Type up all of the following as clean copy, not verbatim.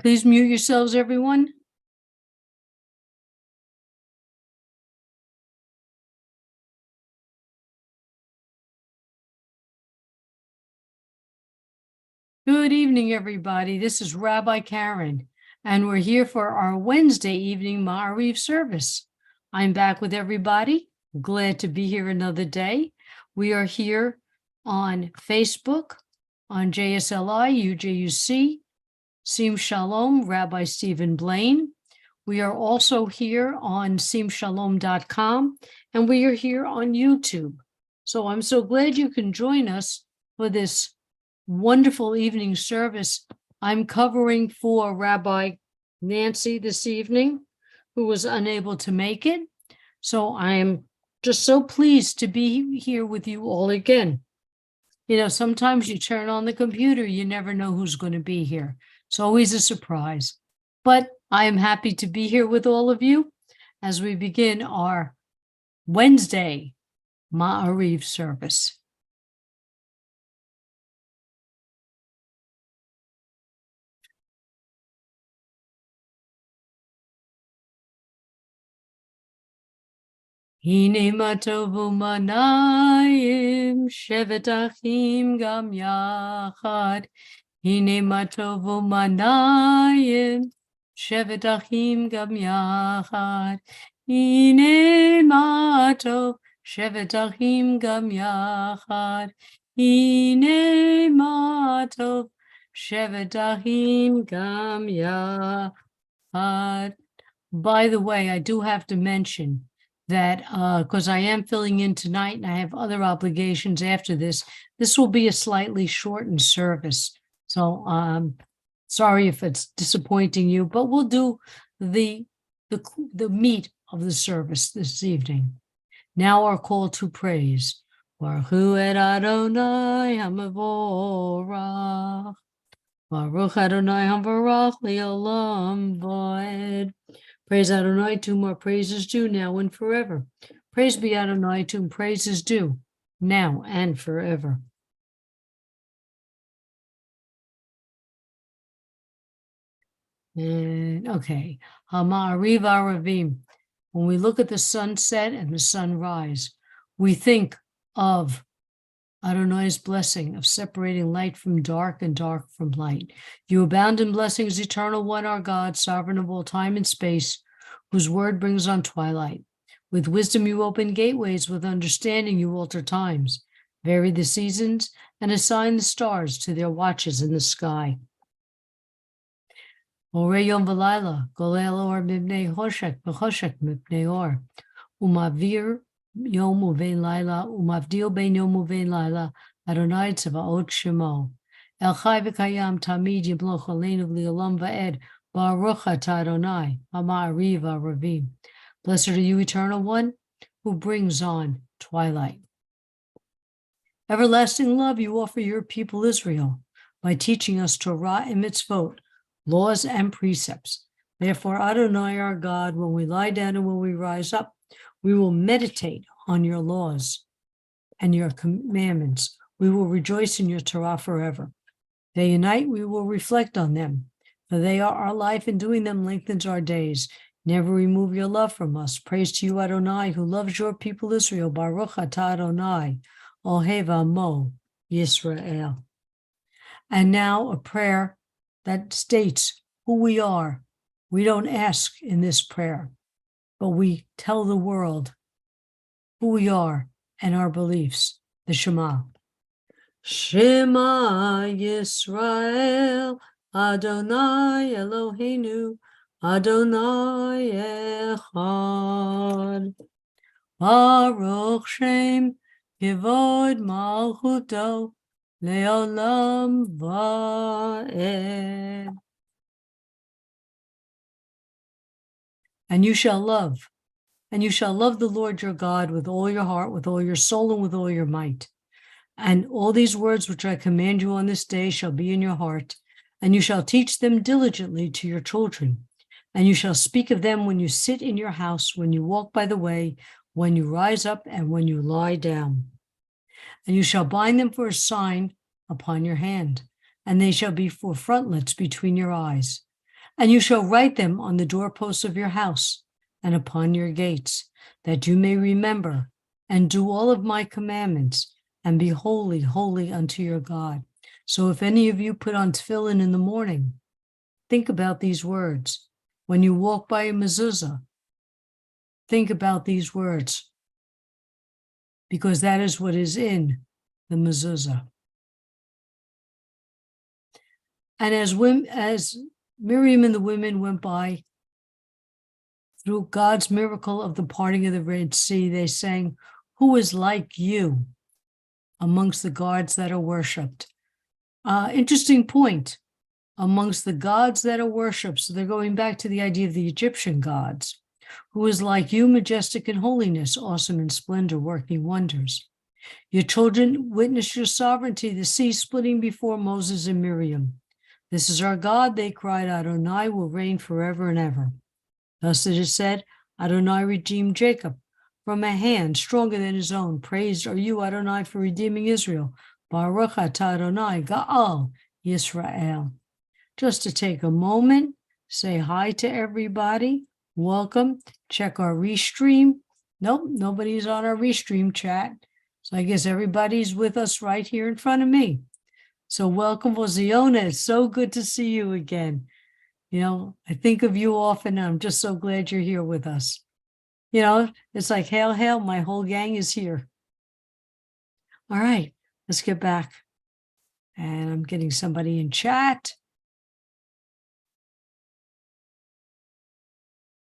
Please mute yourselves, everyone. Good evening, everybody. This is Rabbi Karen, and we're here for our Wednesday evening Ma'ariv service. I'm back with everybody. Glad to be here another day. We are here on Facebook, on JSLI, UJUC, Sim Shalom, Rabbi Stephen Blaine. We are also here on simshalom.com, and we are here on YouTube. So I'm so glad you can join us for this wonderful evening service. I'm covering for Rabbi Nancy this evening, who was unable to make it. So I'm just so pleased to be here with you all again. You know, sometimes you turn on the computer, you never know who's going to be here. It's always a surprise. But I am happy to be here with all of you as we begin our Wednesday Ma'ariv service. Hine matovu manayim shevet achim gam yachad. Hine matovu manayim shevet achim gam yachad. Hine matov shevet achim gam yachad. Hine matov shevet achim gam yachad. By the way, I do have to mention that because I am filling in tonight and I have other obligations after this, this will be a slightly shortened service. So sorry if it's disappointing you, but we'll do the meat of the service this evening. Now our call to praise. Baruch et Adonai HaMevorach. Baruch Adonai HaMevorach Le'olam Va'ed. Praise Adonai, to whom our praise is due now and forever. Praise be Adonai, to whom praise is due now and forever. And okay, Ha'ma'ariv Aravim. When we look at the sunset and the sunrise, we think of Adonai's blessing of separating light from dark and dark from light. You abound in blessings, eternal one, our God, sovereign of all time and space, whose word brings on twilight. With wisdom you open gateways, with understanding you alter times, vary the seasons, and assign the stars to their watches in the sky. Orei yom v'layla, golel or mibnei choshek, v'choshek mibnei or, umavir Yom uvein laila, umavdil bein yom uvein laila, Adonai tzavaot shemo. El chai v'kayam tamid yimloch aleinu v'li'olam va'ed, Baruch atah Adonai, ha'ma'ariv aravim. Blessed are you, Eternal One, who brings on twilight. Everlasting love you offer your people Israel by teaching us Torah and mitzvot, laws and precepts. Therefore, Adonai our God, when we lie down and when we rise up, we will meditate on your laws and your commandments. We will rejoice in your Torah forever. Day and night we will reflect on them, for they are our life, and doing them lengthens our days. Never remove your love from us. Praise to you, Adonai, who loves your people Israel. Baruch atah Adonai, Ohev Amo Yisrael. And now a prayer that states who we are. We don't ask in this prayer, but we tell the world who we are and our beliefs. The Shema. Shema Yisrael, Adonai Eloheinu, Adonai Echad. Baruch Shem Kivod Malchuto Leolam Va'ed. And you shall love the Lord your God with all your heart, with all your soul, and with all your might. And all these words which I command you on this day shall be in your heart, and you shall teach them diligently to your children. And you shall speak of them when you sit in your house, when you walk by the way, when you rise up, and when you lie down. And you shall bind them for a sign upon your hand. and they shall be for frontlets between your eyes. And you shall write them on the doorposts of your house and upon your gates, that you may remember and do all of my commandments and be holy, holy unto your God. So if any of you put on tefillin in the morning, think about these words. When you walk by a mezuzah, think about these words, because that is what is in the mezuzah. And as Miriam and the women went by, through God's miracle of the parting of the Red Sea, they sang, "Who is like you amongst the gods that are worshipped?" Interesting point. Amongst the gods that are worshipped. So they're going back to the idea of the Egyptian gods. Who is like you, majestic in holiness, awesome in splendor, working wonders. Your children witness your sovereignty, the sea splitting before Moses and Miriam. This is our God, they cried, Adonai will reign forever and ever. Thus it is said, Adonai redeemed Jacob from a hand stronger than his own. Praised are you, Adonai, for redeeming Israel. Baruch atah Adonai, Ga'al Yisrael. Just to take a moment, say hi to everybody. Welcome. Check our restream. Nope, nobody's on our restream chat. So I guess everybody's with us right here in front of me. So welcome, Ziona. It's so good to see you again. You know, I think of you often, and I'm just so glad you're here with us. You know, it's like, hail, hail, my whole gang is here. All right, let's get back. And I'm getting somebody in chat.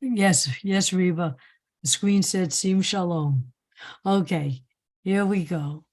Yes, yes, Reba. The screen said, Sim Shalom. Okay, here we go.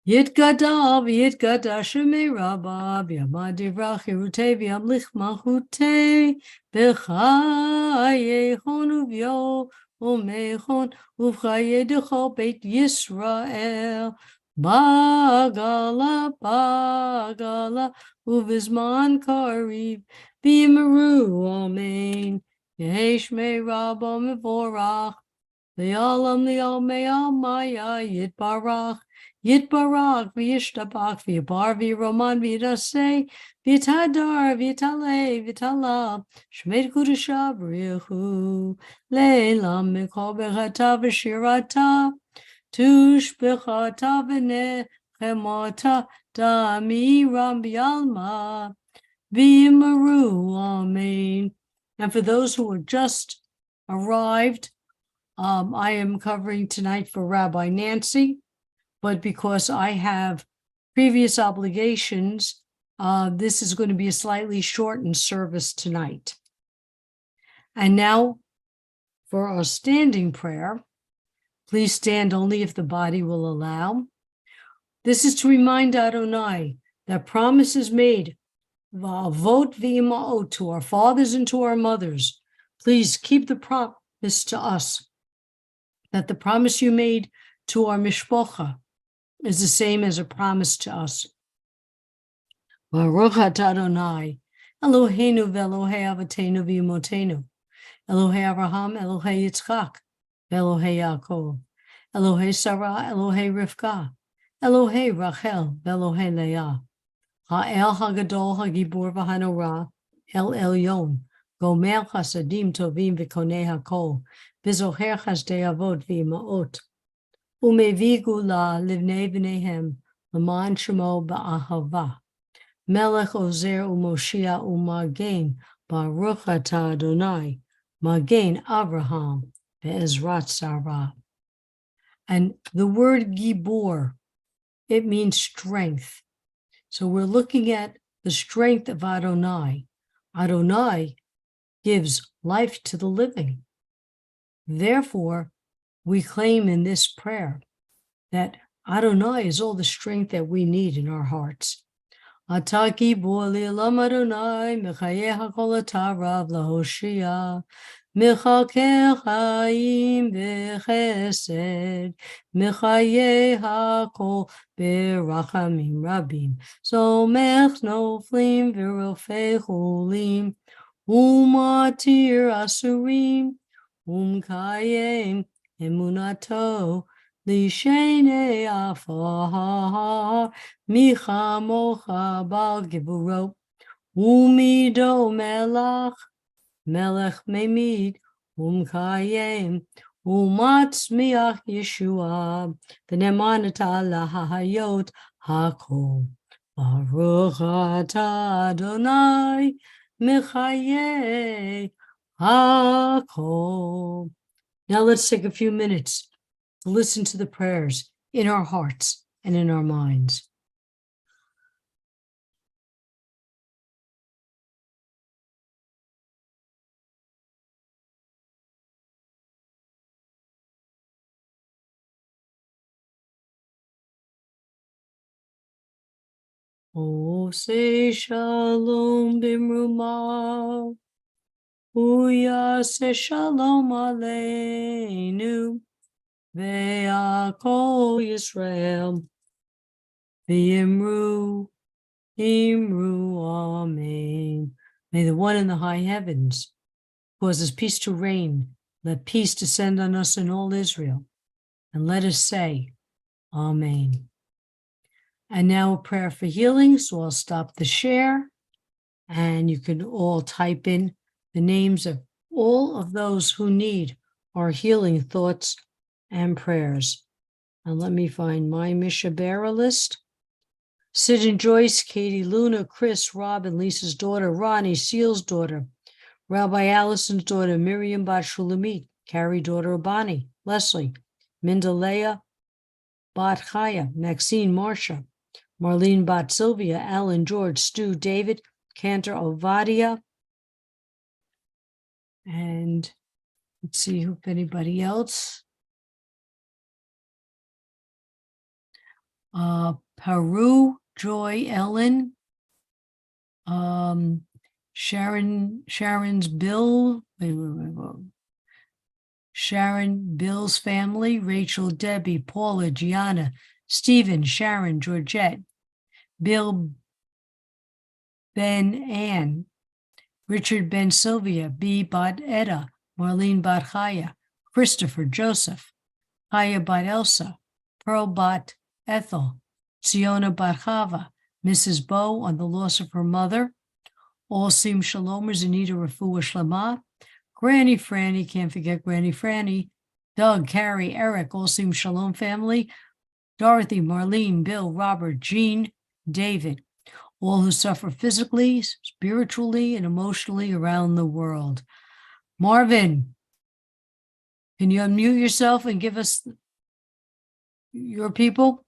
Yitgada v'yitgada shemei rabba v'yamad divrach hirutei v'yamlich malchutei b'chayei chon uv'yo u'mechon uv'chayei d'chol beit Yisrael bagala bagala uv'zman kariv b'yimeru amen yehi shmei rabba mevorach li'olam li'omei maya yitbarach Yitbarach, v'yishtabach, v'yabar, v'yaroman, v'yidaseh, v'yitadar, v'yitale, v'yitala, shmei kudusha, v'richu, le'elam, mikol bechata, v'shirata, tush bechata, v'nechemota, damiram, v'yalma, v'yimaru, amen. And for those who are just arrived, I am covering tonight for Rabbi Nancy. But because I have previous obligations, this is going to be a slightly shortened service tonight. And now for our standing prayer, please stand only if the body will allow. This is to remind Adonai that promises made, v'avot v'ima'ot, to our fathers and to our mothers. Please keep the promise to us, that the promise you made to our mishpocha is the same as a promise to us. Baruch atah Adonai, Eloheinu ve'Elohei Avotenu v'Imotenu, Elohei Abraham, Elohei Yitzchak, ve'Elohei Yaakov, Elohei Sarah, Elohei Rivka, Elohei Rachel, ve'Elohei Leah, Ha'el Hagadol Hagibur v'Hanorah, El Elyon, Gomer Chasadim Tovim v'Konei HaKol, v'Zocher Chasdei Avot v'Ima'ot, Umevi gula livnei b'neihem l'man shemo ba'ahava. Melech ozer u'moshia u'magen baruch atah Adonai magen Abraham ve'ezrat Sarah. And the word gibor, it means strength. So we're looking at the strength of Adonai. Adonai gives life to the living. Therefore, we claim in this prayer that Adonai is all the strength that we need in our hearts. Atah gibor li'olam Adonai, mechayeh hakol atah rav lahoshia, mechakeh chaim v'chesed, mechayeh hakol berachamim rabim, somech noflim v'rofei chulim, umatir asurim, umkayem emunato Lishene afar, michamocha bal giburo, umido melech memid, umkayem, umatzmiach Yeshua, v'nemanata lahayot hakol. Baruch atah Adonai, mechaye hakol. Now let's take a few minutes to listen to the prayers in our hearts and in our minds. Oh, say shalom bimruma, uyase shalom aleinu, ve'akol Yisrael, ve'imru, imru, amen. May the one in the high heavens causes peace to reign. Let peace descend on us in all Israel. And let us say, amen. And now a prayer for healing. So I'll stop the share and you can all type in the names of all of those who need our healing thoughts and prayers. And let me find my Mishabera list. Sid and Joyce, Katie, Luna, Chris, Robin, Lisa's daughter, Ronnie, Seal's daughter, Rabbi Allison's daughter, Miriam Bat Shulamit, Carrie, daughter of Bonnie, Leslie, Mindalea, Bat Chaya, Maxine, Marcia, Marlene Bat Sylvia, Alan, George, Stu, David, Cantor, Ovadia, and let's see if anybody else. Peru, Joy, Ellen, Sharon's Bill, Sharon, Bill's family, Rachel, Debbie, Paula, Gianna, Stephen, Sharon, Georgette, Bill, Ben, Ann, Richard, Ben, Sylvia, B. Bat Etta, Marlene Bat Chaya, Christopher, Joseph, Chaya Bat Elsa, Pearl Bat Ethel, Siona Bat Chava, Mrs. Bo on the loss of her mother, all Sim Shalomers, Anita Refuah Shlama, Granny Franny, can't forget Granny Franny, Doug, Carrie, Eric, all Sim Shalom family, Dorothy, Marlene, Bill, Robert, Jean, David, all who suffer physically, spiritually, and emotionally around the world. Marvin, can you unmute yourself and give us your people?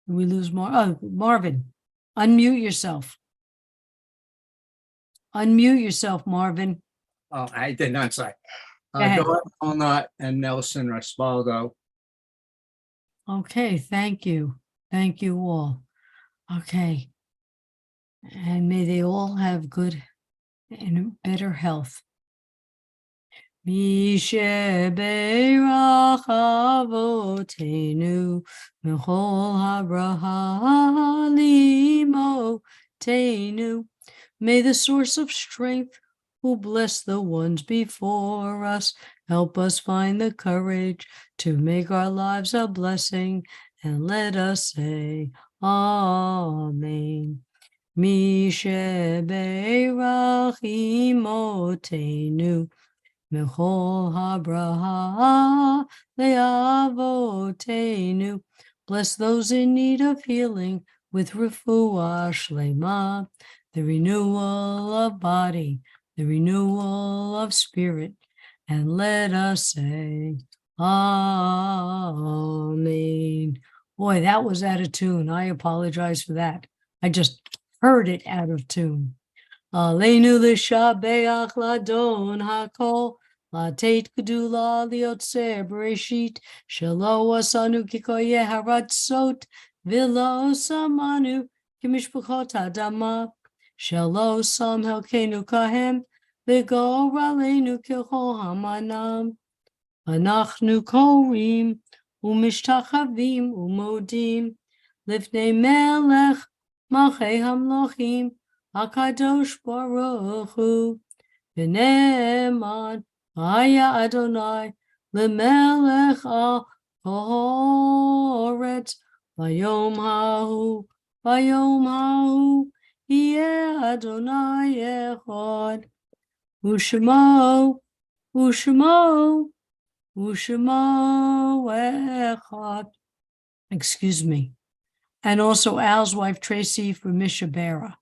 Did we lose Marvin, unmute yourself. Unmute yourself, Marvin. Oh, I did not say. Go ahead. Donna and Nelson Raspaldo. Okay, thank you. Thank you all. Okay. And may they all have good and better health. Mishe beirach avotenu mechol habraha limotenu. May the source of strength who bless the ones before us help us find the courage to make our lives a blessing, and let us say amen. Mishe beirach imotenu Mechol habraha le'avotenu. Bless those in need of healing with refuah shlema, the renewal of body, the renewal of spirit, and let us say, amen. Boy, that was out of tune. I apologize for that. I just heard it out of tune. Aleinu l'shabeach ladon hakol, latet gedula liotzer bereshit, shelo asanu kikoye haratzot, v'lo samanu kimishpachot adama, shelo sam helkenu kahem, v'gor aleinu kechol hamanam. Anachnu korim, umishtachavim, umodim, lifnei melech, malchei hamlochim, HaKadosh Baruch Hu, v'ne'eman haya Adonai lemelech al haaretz vayom hahu yeh Adonai echad u'shemo echad. Excuse me. And also Al's wife Tracy for Mishabera.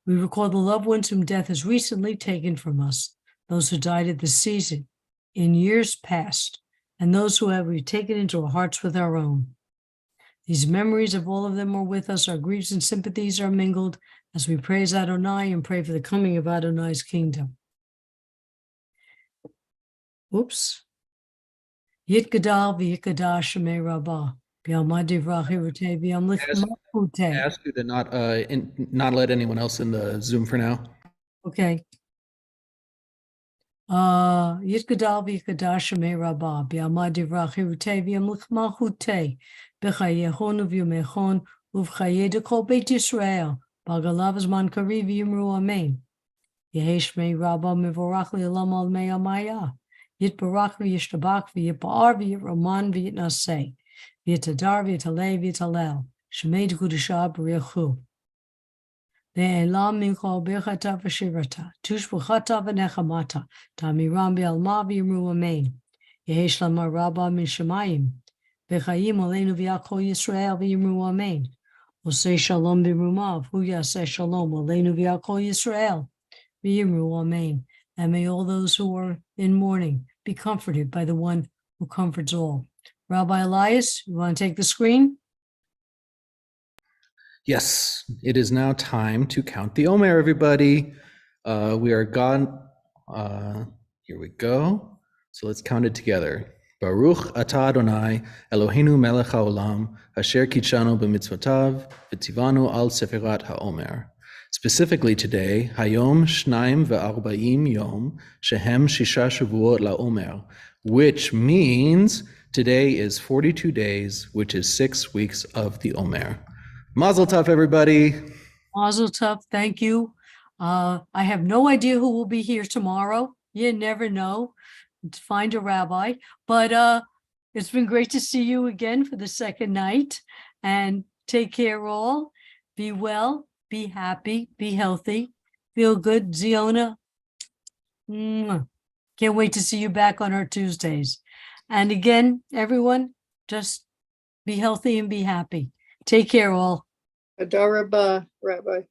We recall the loved ones whom death has recently taken from us, those who died at the season, in years past, and those who have we taken into our hearts with our own. These memories of all of them are with us, our griefs and sympathies are mingled as we praise Adonai and pray for the coming of Adonai's kingdom. Oops. Yitgadal v'yikada shemei rabbah. B'yalma divrach hirutei v'yamlich I malchutei. ask you to not let anyone else in the Zoom for now. Okay. Yitgadal v'yikada shemei rabbah. B'yalma divrach hirutei v'yamlich malchutei. B'chayehon uv'yumechon uv'chayeh dekol beit Yisrael. B'agalav azman kari v'yimru amen. Yehi shmei rabbah mivorach li'olam al mei amaya. Yitbarach v'yishtabach v'yipa'ar v'yitraman v'yitnaseh. V'yitadar v'yitaleh v'yitalel. Shemei d'kudashah b'richu. Ve'elam mincho birchata v'shirata. Tushbuchata v'nechamata. Tamiram v'yalma v'yimru amen. Yehi shlama rabbah min shemayim. V'chayim aleinu v'yakol Yisrael v'yimru amen. Osei shalom b'rumav. Hu yaseh shalom aleinu v'yakol Yisrael v'yimru amen. And may all those who are in mourning be comforted by the one who comforts all. Rabbi Elias, you want to take the screen? Yes, it is now time to count the Omer, everybody. We are gone. Here we go. So let's count it together. Baruch atah Adonai Eloheinu melech haolam asher kitshanu b'mitzvotav v'tzivanu al sefirat haomer. Specifically today, Hayom Shnaim ve'arba'im Yom Shehem Shisha Shavuot LaOmer, which means today is 42 days, which is 6 weeks of the Omer. Mazel tov, everybody. Mazel tov, thank you. I have no idea who will be here tomorrow. You never know. Find a rabbi. But it's been great to see you again for the second night. And take care all. Be well. Be happy, be healthy, feel good, Ziona. Can't wait to see you back on our Tuesdays. And again, everyone, just be healthy and be happy. Take care all. Adarabah, Rabbi.